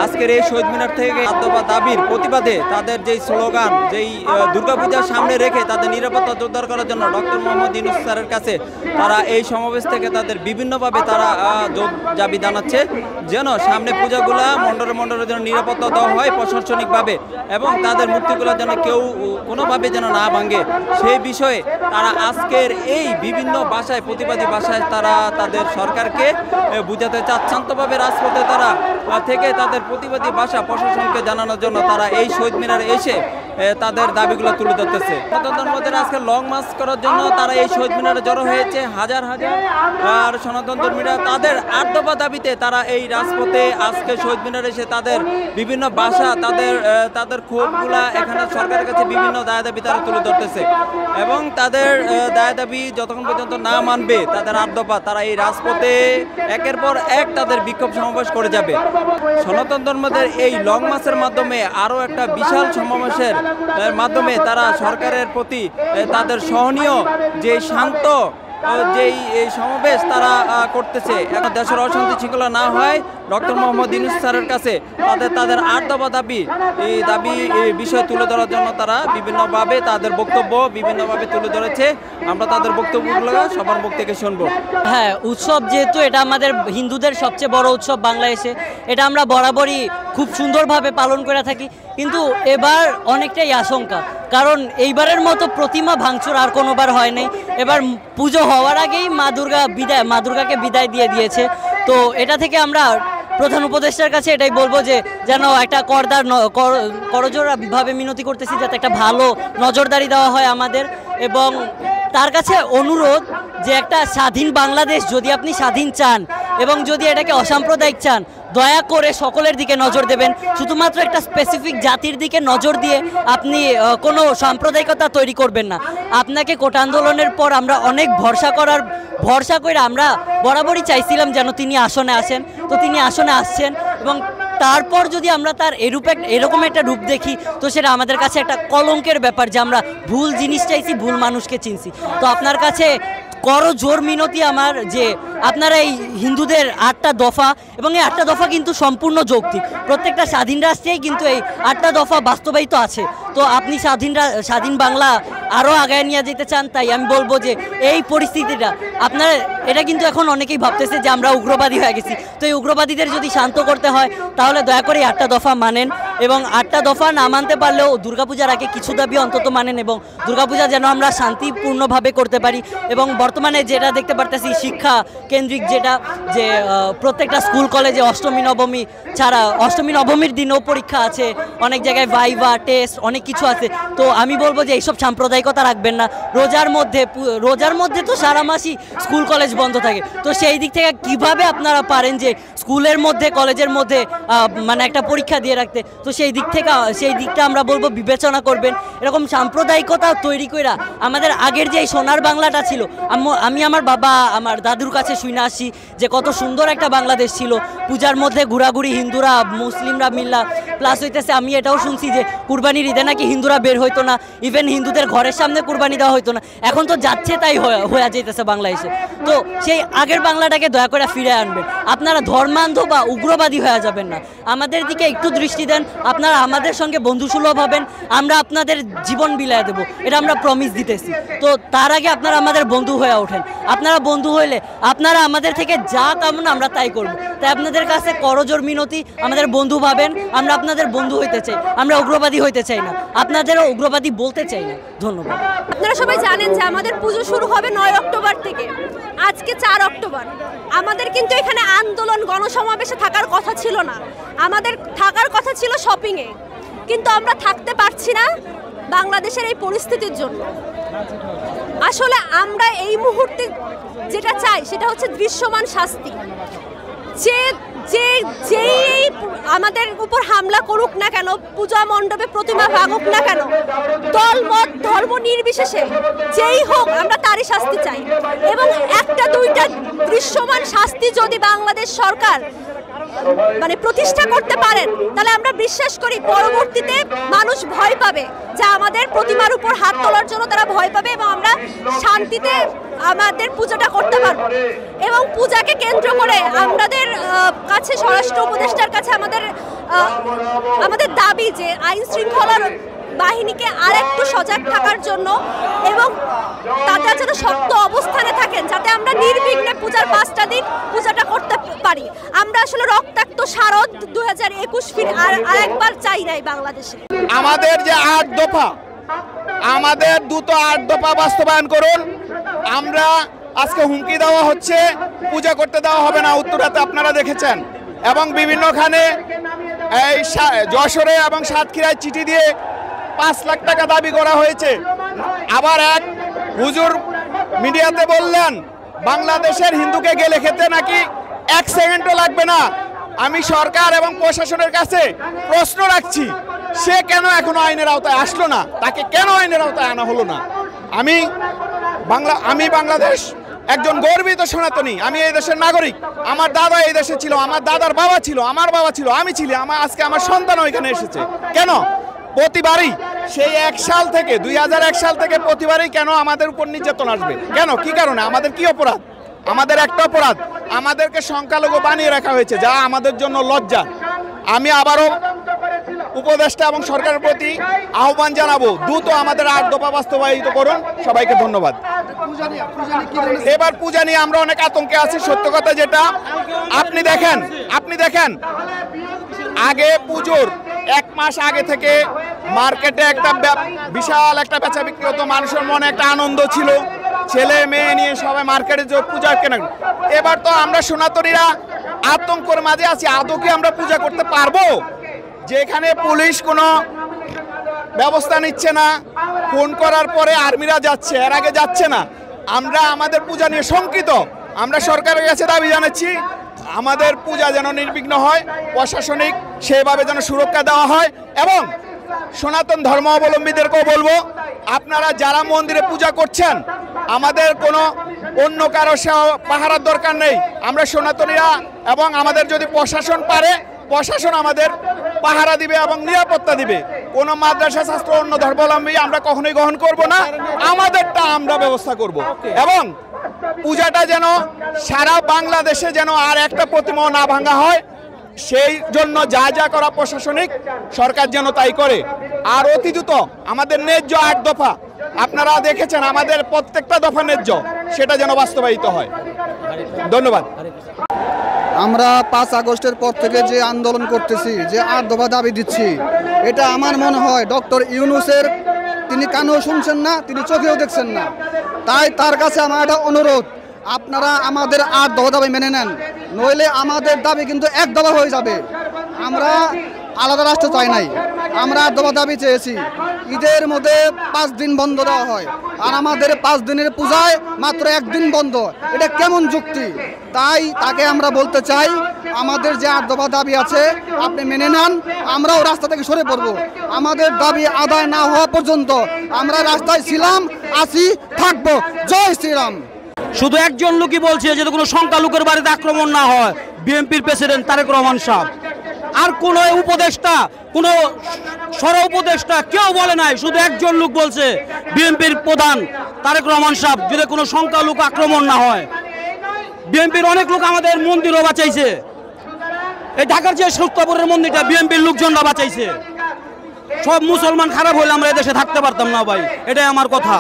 আজকের এই শহীদ মিনার থেকে দাবির প্রতিবাদে তাদের যেই স্লোগান, যেই দুর্গাপূজার সামনে রেখে তাদের নিরাপত্তা জোরদার করার জন্য ডক্টর মোহাম্মদ ইউনূস স্যারের কাছে তারা এই সমাবেশ থেকে তাদের বিভিন্নভাবে তারা দাবি জানাচ্ছে যেন সামনে পূজাগুলা মণ্ডলের জন্য নিরাপত্তা দেওয়া হয় প্রশাসনিকভাবে, এবং তাদের মূর্তিগুলো যেন কেউ কোনোভাবে যেন না ভাঙে। সেই বিষয়ে তারা আজকের এই বিভিন্ন ভাষায়, প্রতিবাদী ভাষায় তারা তাদের সরকারকে বুঝাতে চাচ্ছান্তভাবে রাজপথে তারা থেকে তাদের প্রতিবাদী ভাষা প্রশাসনকে জানানোর জন্য তারা এই শহীদ মিনারে এসে তাদের দাবিগুলো তুলে ধরতেছে। সনাতন ধর্মীদের আজকে লং মার্চ করার জন্য তারা এই শহীদ মিনারে জড়ো হয়েছে হাজার হাজার, আর সনাতন ধর্মীরা তাদের ৮ দফা দাবিতে তারা এই রাজপথে আজকে শহীদ মিনারে এসে তাদের বিভিন্ন ভাষা, তাদের ক্ষোভগুলা এখানে সরকারের কাছে বিভিন্ন দায় দাবি তারা তুলে ধরতেছে, এবং তাদের দায় দাবি যতক্ষণ পর্যন্ত না মানবে তাদের ৮ দফা, তারা এই রাজপথে একের পর এক তাদের বিক্ষোভ সমাবেশ করে যাবে। সনাতন ধর্মদের এই লং মার্চের মাধ্যমে আরও একটা বিশাল সমাবেশের মাধ্যমে তারা সরকারের প্রতি তাদের সহনীয় যে শান্ত যেই এই সমাবেশ তারা করতেছে, এখন দেশের অশান্তি শৃঙ্খলা না হয় ডক্টর মোহাম্মদ ইউনূস স্যারের কাছে তাদের ৮ দফা দাবি বিষয় তুলে ধরার জন্য তারা বিভিন্নভাবে তাদের বক্তব্য বিভিন্নভাবে তুলে ধরেছে। আমরা তাদের বক্তব্যগুলো সবার মুখ থেকে শুনবো। হ্যাঁ, উৎসব যেহেতু এটা আমাদের হিন্দুদের সবচেয়ে বড় উৎসব বাংলাদেশে, এটা আমরা বরাবরই খুব সুন্দরভাবে পালন করে থাকি, কিন্তু এবার অনেকটাই আশঙ্কা, কারণ এইবারের মতো প্রতিমা ভাঙচুর আর কোনোবার হয় নাই। এবার পুজো হওয়ার আগেই মা দুর্গাকে বিদায় দিয়ে দিয়েছে। তো এটা থেকে আমরা প্রধান উপদেষ্টার কাছে এটাই বলবো যে যেন একটা করজোড়ভাবে মিনতি করতেছি যাতে একটা ভালো নজরদারি দেওয়া হয় আমাদের, এবং তার কাছে অনুরোধ যে একটা স্বাধীন বাংলাদেশ যদি আপনি স্বাধীন চান এবং যদি এটাকে অসাম্প্রদায়িক চান, দয়া করে সকলের দিকে নজর দেবেন। শুধুমাত্র একটা স্পেসিফিক জাতির দিকে নজর দিয়ে আপনি কোনো সাম্প্রদায়িকতা তৈরি করবেন না। আপনাকে কোটা আন্দোলনের পর আমরা অনেক ভরসা করে আমরা বরাবরই চাইছিলাম যেন তিনি আসনে আসেন, তো তিনি আসনে আসছেন, এবং তারপর যদি আমরা তার এরকম একটা রূপ দেখি তো সেটা আমাদের কাছে একটা কলঙ্কের ব্যাপার যে আমরা ভুল জিনিস চাইছি, ভুল মানুষকে চিনছি। তো আপনার কাছে করজোর মিনতি আমার যে আপনারা এই হিন্দুদের ৮টা দফা, এবং এই ৮টা দফা কিন্তু সম্পূর্ণ যৌক্তিক, প্রত্যেকটা স্বাধীন রাষ্ট্রেই কিন্তু এই ৮টা দফা বাস্তবায়িত আছে। তো আপনি স্বাধীন বাংলা আরও আগায় নিয়ে যেতে চান, তাই আমি বলবো যে এই পরিস্থিতিটা আপনারা, এটা কিন্তু এখন অনেকেই ভাবতেছে যে আমরা উগ্রবাদী হয়ে গেছি, তো এই উগ্রবাদীদের যদি শান্ত করতে হয় তাহলে দয়া করে ৮টা দফা মানেন, এবং ৮টা দফা না মানতে পারলেও দুর্গাপূজার আগে কিছু দাবি অন্তত মানেন, এবং দুর্গাপূজা যেন আমরা শান্তিপূর্ণভাবে করতে পারি। এবং বর্তমানে যেটা দেখতে পারতেছি শিক্ষা কেন্দ্রিক, যেটা যে প্রত্যেকটা স্কুল কলেজে অষ্টমী নবমীর দিনেও পরীক্ষা আছে, অনেক জায়গায় ভাইভা টেস্ট অনেক কিছু আছে। তো আমি বলবো যে এইসব সাম্প্রদায়িকতা রাখবেন না। রোজার মধ্যে তো সারা মাসই স্কুল কলেজ বন্ধ থাকে, তো সেই দিক থেকে কিভাবে আপনারা পারেন যে স্কুলের মধ্যে কলেজের মধ্যে মানে একটা পরীক্ষা দিয়ে রাখতে? তো সেই দিকটা আমরা বলবো বিবেচনা করবেন। এরকম সাম্প্রদায়িকতা তৈরি করে আমাদের আগের যে সোনার বাংলাটা ছিল, আমি আমার বাবা আমার দাদুর কাছে শুনে আসি যে কত সুন্দর একটা বাংলাদেশ ছিল, পূজার মধ্যে ঘোরাঘুরি হিন্দুরা মুসলিমরা মিল্লা, প্লাস হইতেছে আমি এটাও শুনছি যে কুরবানির ঈদে নাকি হিন্দুরা বের হইতো না, ইভেন হিন্দুদের ঘরের সামনে কুরবানি দেওয়া হইতো না। এখন তো যাচ্ছে তাই হয়ে যেতেছে বাংলাদেশে। তো সেই আগের বাংলাটাকে দয়া করে ফিরে আনবেন। আপনারা ধর্মান্ধ বা উগ্রবাদী হয়ে যাবেন না, আমাদের দিকে একটু দৃষ্টি দেন, আপনারা আমাদের সঙ্গে বন্ধুসুলভ হবেন, আমরা আপনাদের জীবন বিলায় দেবো, এটা আমরা প্রমিস দিতেছি। তো তার আগে আপনারা আমাদের বন্ধু হয়ে ওঠেন। আপনারা বন্ধু হইলে আপনারা আমাদের থেকে যা কামনা আমরা তাই করব। তাই আপনাদের কাছে করজোর মিনতি, আমাদের বন্ধু ভাবেন, আমরা আপনাদের বন্ধু হইতে চাই, আমরা উগ্রবাদী হইতে চাই না, আপনাদেরও উগ্রবাদী বলতে চাই না। ধন্যবাদ। আপনারা সবাই জানেন যে আমাদের পুজো শুরু হবে ৯ অক্টোবর থেকে, আজকে ৪ অক্টোবর। আমাদের কিন্তু এখানে আন্দোলন গণসমাবেশে থাকার কথা ছিল না, আমাদের থাকার কথা ছিল শপিংয়ে, কিন্তু আমরা থাকতে পারছি না বাংলাদেশের এই পরিস্থিতির জন্য। আসলে আমরা এই মুহূর্তে যেটা চাই সেটা হচ্ছে দৃশ্যমান শাস্তি। যেই আমাদের উপর হামলা করুক না কেন, পূজা মণ্ডপে প্রতিমা ভাঙুক না কেন, দল মত ধর্ম নির্বিশেষে যেই হোক, আমরা তারই শাস্তি চাই। এবং একটা দুইটা দৃশ্যমান শাস্তি যদি বাংলাদেশ সরকার মানে প্রতিষ্ঠা করতে পারেন, তাহলে আমরা বিশ্বাস করি পরবর্তীতে মানুষ ভয় পাবে, যে আমাদের প্রতিমার উপর হাত তোলার জন্য তারা ভয় পাবে, এবং আমরা শান্তিতে আমাদের পূজাটা করতে পারবো। এবং পূজাকে কেন্দ্র করে আমাদের কাছে স্বরাষ্ট্র উপদেষ্টার কাছে আমাদের দাবি যে আইন শৃঙ্খলার বাহিনীকে আর একটু সজাগ থাকার জন্য এবং তারা যেন শক্ত অবস্থানে থাকেন, যাতে আমরা নির্বিঘ্নে পূজার 5টা দিন পূজাটা করতে পারি। আমরা আসলে রক্তাক্ত শারদ 2021 আরেকবার চাই নাই বাংলাদেশে। আমাদের যে 8 দফা, আমাদের দ্রুত 8 দফা বাস্তবায়ন করুন। আমরা আজকে হুমকি দেওয়া হচ্ছে, পূজা করতে দেওয়া হবে না উত্তরাতে, আপনারা দেখেছেন। এবং বিভিন্নখানে এই যশোরে এবং সাতক্ষীরায় চিঠি দিয়ে 5 লাখ টাকা দাবি করা হয়েছে। আবার এক হুজুর মিডিয়াতে বললেন বাংলাদেশের হিন্দুকে গেলে খেতে নাকি 1 সেকেন্ডও লাগবে না। আমি সরকার এবং প্রশাসনের কাছে প্রশ্ন রাখছি, সে কেন এখনো আইনের আওতায় আসলো না? তাকে কেন আইনের আওতায় আনা হলো না? আমি বাংলাদেশ একজন গর্বিত সনাতনী, আমি এই দেশের নাগরিক। আমার দাদা এই দেশে ছিল, আমার দাদার বাবা ছিল, আমার বাবা ছিল, আমি ছিলাম, আজকে আমার সন্তানও এখানে এসেছে। কেন প্রতিবারই সেই 2001 সাল থেকে প্রতিবারই কেন আমাদের উপর নির্যাতন আসবে? কেন, কি কারণে? আমাদের কি অপরাধ? আমাদের একটা অপরাধ, আমাদেরকে সংখ্যালঘু বানিয়ে রাখা হয়েছে, যা আমাদের জন্য লজ্জা। আমি আবারও উপদেষ্টা এবং সরকারের প্রতি আহ্বান জানাবো, দ্রুত আমাদের 8 দফা বাস্তবায়িত করুন। সবাইকে ধন্যবাদ। এবার পূজা নিয়ে আমরা অনেক আতঙ্কে আছি। সত্য কথা যেটা, আপনি দেখেন আগে পুজোর 1 মাস আগে থেকে মার্কেটে একটা বিশাল একটা বেচা বিক্রি হতো, মানুষের মনে একটা আনন্দ ছিল, ছেলে মেয়ে নিয়ে সবাই মার্কেটে যে পূজা কেনা। এবার তো আমরা সনাতনীরা আতঙ্কের মাঝে আছি, আদৌ কি আমরা পূজা করতে পারবো? যেখানে পুলিশ কোনো ব্যবস্থা নিচ্ছে না, ফোন করার পরে আর্মিরা যাচ্ছে, এর আগে যাচ্ছে না। আমরা আমাদের পূজা নিয়ে শঙ্কিত। আমরা সরকারের কাছে দাবি জানাচ্ছি, আমাদের পূজা যেন নির্বিঘ্ন হয়, প্রশাসনিক সেভাবে যেন সুরক্ষা দেওয়া হয়। এবং সনাতন ধর্মাবলম্বীদেরকেও বলবো, আপনারা যারা মন্দিরে পূজা করছেন, আমাদের কোনো অন্য কারো পাহারার দরকার নেই। আমরা সনাতনীরা এবং আমাদের যদি প্রশাসন পারে, প্রশাসন আমাদের পাহারা দিবে এবং নিরাপত্তা দিবে। কোনো মাদ্রাসা ছাত্র অন্য ধর্মাবলম্বী আমরা কখনোই গ্রহণ করব না, আমাদেরটা আমরা ব্যবস্থা করব। এবং পূজাটা যেন সারা বাংলাদেশে যেন আর একটা প্রতিমা না ভাঙা হয়, সেই জন্য যা যা করা প্রশাসনিক সরকার যেন তাই করে। আর অতি দ্রুত আমাদের ন্যায্য 8 দফা, আপনারা দেখেছেন আমাদের প্রত্যেকটা দফা ন্যায্য, সেটা যেন বাস্তবায়িত হয়। ধন্যবাদ। আমরা 5 আগস্টের পর থেকে যে আন্দোলন করতেছি, যে 8 দফা দাবি দিচ্ছি, এটা আমার মনে হয় ডক্টর ইউনূসের তিনি কানেও শুনছেন না, তিনি চোখেও দেখছেন না। তাই তার কাছে আমার একটা অনুরোধ, আপনারা আমাদের 8 দফা দাবি মেনে নেন, নইলে আমাদের দাবি কিন্তু 1 দফা হয়ে যাবে। আমরা আলাদা রাষ্ট্র চাই নাই, আমরা 8 দফা দাবি চেয়েছি। ঈদের মধ্যে 5 দিন বন্ধ দেওয়া হয়, আর আমাদের 5 দিনের পূজায় মাত্র 1 দিন বন্ধ, এটা কেমন যুক্তি? তাই তাকে আমরা বলতে চাই, আমাদের যে 8 দফা দাবি আছে আপনি মেনে নেন, আমরাও রাস্তা থেকে সরে পড়ব। আমাদের দাবি আদায় না হওয়া পর্যন্ত আমরা রাস্তায় ছিলাম, আছি, থাকবো। জয় শ্রীরাম। শুধু একজন লোকই বলছে যে কোনো সংখ্যালঘুর বাড়িতে আক্রমণ না হয়, বিএনপির প্রেসিডেন্ট তারেক রহমান সাহেব। আর কোন উপদেষ্টা, কোন সর উপদেষ্টা কেউ বলে নাই, শুধু একজন লোক বলছে, বিএনপির প্রধান তারেক রহমান সাহেব, যদি কোনো সংখ্যালঘু আক্রমণ না হয়। বিএনপির অনেক লোক আমাদের মন্দিরও বাঁচাইছে, এই ঢাকার যে সুস্তাপুরের মন্দিরটা বিএনপির লোকজনরা বাঁচাইছে। সব মুসলমান খারাপ হলে আমরা এদেশে থাকতে পারতাম না ভাই, এটাই আমার কথা।